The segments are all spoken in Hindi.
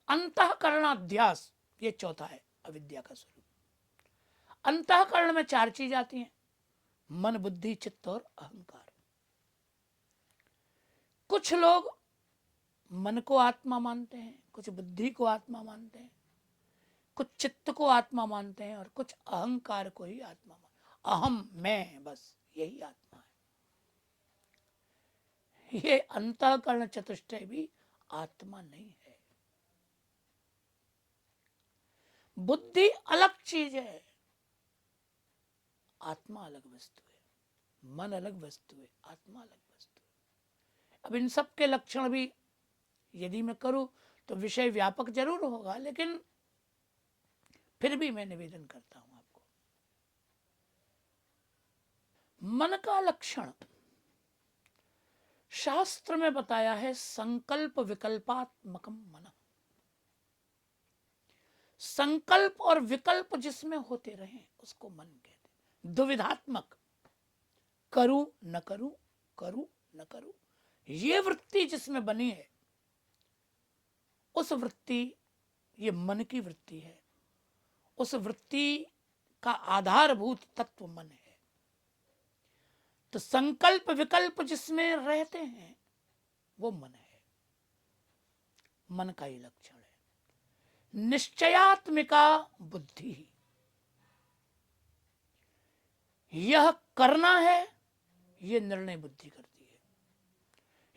अंतःकरणाध्यास, ये चौथा है अविद्या का स्वरूप। अंतःकरण में चार चीज आती हैं, मन, बुद्धि, चित्त और अहंकार। कुछ लोग मन को आत्मा मानते हैं, कुछ बुद्धि को आत्मा मानते हैं, कुछ चित्त को आत्मा मानते हैं और कुछ अहंकार को ही आत्मा मानते हैं। अहम, मैं, बस यही आत्मा है। ये अंतःकरण चतुष्टय भी आत्मा नहीं है। बुद्धि अलग चीज है, आत्मा अलग वस्तु है। मन अलग वस्तु है, आत्मा अलग वस्तु है। अब इन सब के लक्षण भी यदि मैं करूं तो विषय व्यापक जरूर होगा, लेकिन फिर भी मैं निवेदन करता हूं आपको। मन का लक्षण शास्त्र में बताया है, संकल्प विकल्पात्मकम मन। संकल्प और विकल्प जिसमें होते रहे उसको मन कहते हैं। दुविधात्मक, करूं न करूं, करूं न करूं, ये वृत्ति जिसमें बनी है उस वृत्ति, ये मन की वृत्ति है। उस वृत्ति का आधारभूत तत्व मन है। तो संकल्प विकल्प जिसमें रहते हैं वो मन है। मन का ही लक्षण है। निश्चयात्मिका बुद्धि, यह करना है यह निर्णय बुद्धि करती है,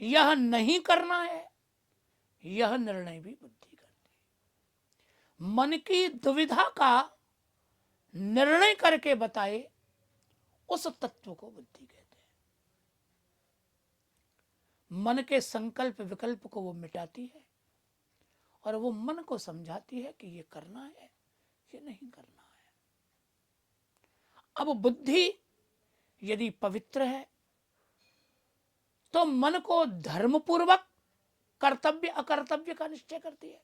यह नहीं करना है यह निर्णय भी बुद्धि करती है। मन की दुविधा का निर्णय करके बताए उस तत्व को बुद्धि कहते हैं। मन के संकल्प विकल्प को वो मिटाती है और वो मन को समझाती है कि ये करना है ये नहीं करना है। अब बुद्धि यदि पवित्र है तो मन को धर्मपूर्वक कर्तव्य अकर्तव्य का निश्चय करती है।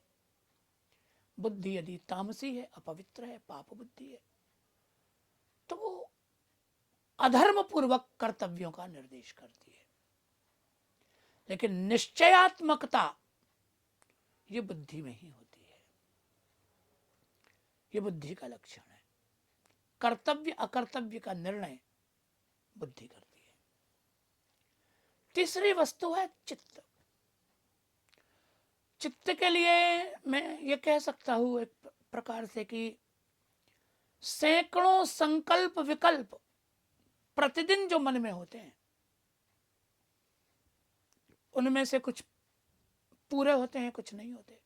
बुद्धि यदि तामसी है, अपवित्र है, पाप बुद्धि है, तो वो अधर्म पूर्वक कर्तव्यों का निर्देश करती है। लेकिन निश्चयात्मकता ये बुद्धि में ही होती है, ये बुद्धि का लक्षण है। कर्तव्य अकर्तव्य का निर्णय बुद्धि करती है। तीसरी वस्तु है चित्त। चित्त के लिए मैं ये कह सकता हूं एक प्रकार से कि सैकड़ों संकल्प विकल्प प्रतिदिन जो मन में होते हैं उनमें से कुछ पूरे होते हैं, कुछ नहीं होते।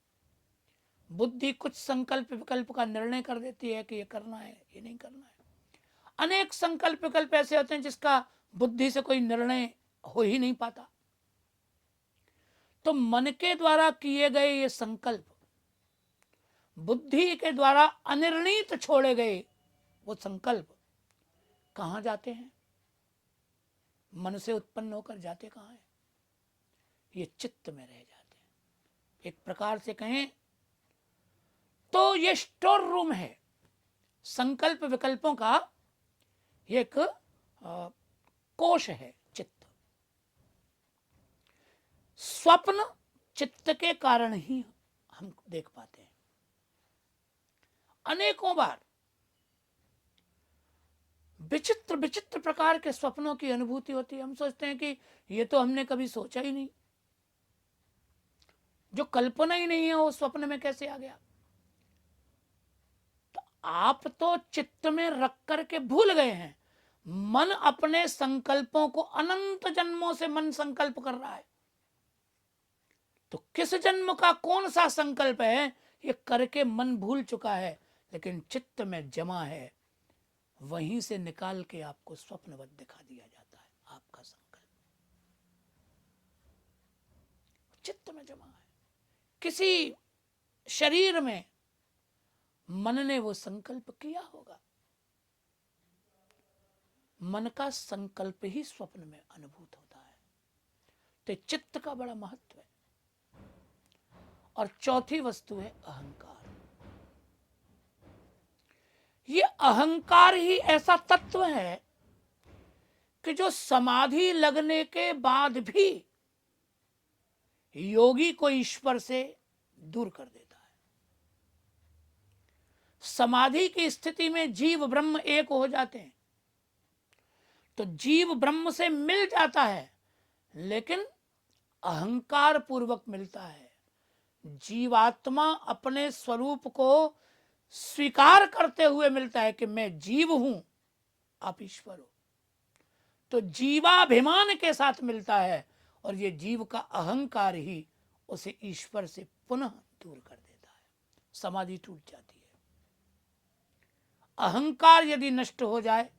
बुद्धि कुछ संकल्प विकल्प का निर्णय कर देती है कि ये करना है ये नहीं करना है। अनेक संकल्प विकल्प ऐसे होते हैं जिसका बुद्धि से कोई निर्णय हो ही नहीं पाता। तो मन के द्वारा किए गए ये संकल्प, बुद्धि के द्वारा अनिर्णीत छोड़े गए वो संकल्प कहां जाते हैं? मन से उत्पन्न होकर जाते कहां हैं? ये चित्त में रह जाते हैं। एक प्रकार से कहें तो ये स्टोर रूम है संकल्प विकल्पों का, एक कोश है चित्त। स्वप्न चित्त के कारण ही हम देख पाते हैं। अनेकों बार विचित्र विचित्र प्रकार के स्वप्नों की अनुभूति होती है। हम सोचते हैं कि ये तो हमने कभी सोचा ही नहीं, जो कल्पना ही नहीं है वो स्वप्न में कैसे आ गया। तो आप तो चित्त में रख करके भूल गए हैं। मन अपने संकल्पों को अनंत जन्मों से मन संकल्प कर रहा है। तो किस जन्म का कौन सा संकल्प है ये करके मन भूल चुका है, लेकिन चित्त में जमा है। वहीं से निकाल के आपको स्वप्नवत दिखा दिया जाता है। आपका संकल्प चित्त में जमा है। किसी शरीर में मन ने वो संकल्प किया होगा। मन का संकल्प ही स्वप्न में अनुभूत होता है। तो चित्त का बड़ा महत्व है। और चौथी वस्तु है अहंकार। ये अहंकार ही ऐसा तत्व है कि जो समाधि लगने के बाद भी योगी को ईश्वर से दूर कर देता है। समाधि की स्थिति में जीव ब्रह्म एक हो जाते हैं, तो जीव ब्रह्म से मिल जाता है, लेकिन अहंकार पूर्वक मिलता है। जीवात्मा अपने स्वरूप को स्वीकार करते हुए मिलता है कि मैं जीव हूं, आप ईश्वर हो। तो जीवाभिमान के साथ मिलता है, और ये जीव का अहंकार ही उसे ईश्वर से पुनः दूर कर देता है। समाधि टूट जाती है। अहंकार यदि नष्ट हो जाए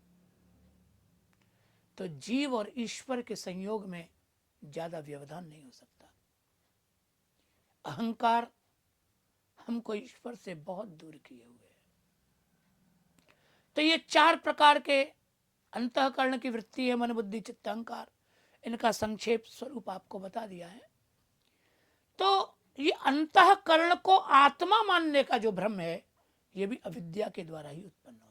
तो जीव और ईश्वर के संयोग में ज्यादा व्यवधान नहीं हो सकता। अहंकार हमको ईश्वर से बहुत दूर किए हुए है। तो ये 4 प्रकार के अंतःकरण की वृत्ति है, मन बुद्धि चित्त अहंकार। इनका संक्षेप स्वरूप आपको बता दिया है। तो ये अंतःकरण को आत्मा मानने का जो भ्रम है, ये भी अविद्या के द्वारा ही उत्पन्न होता है।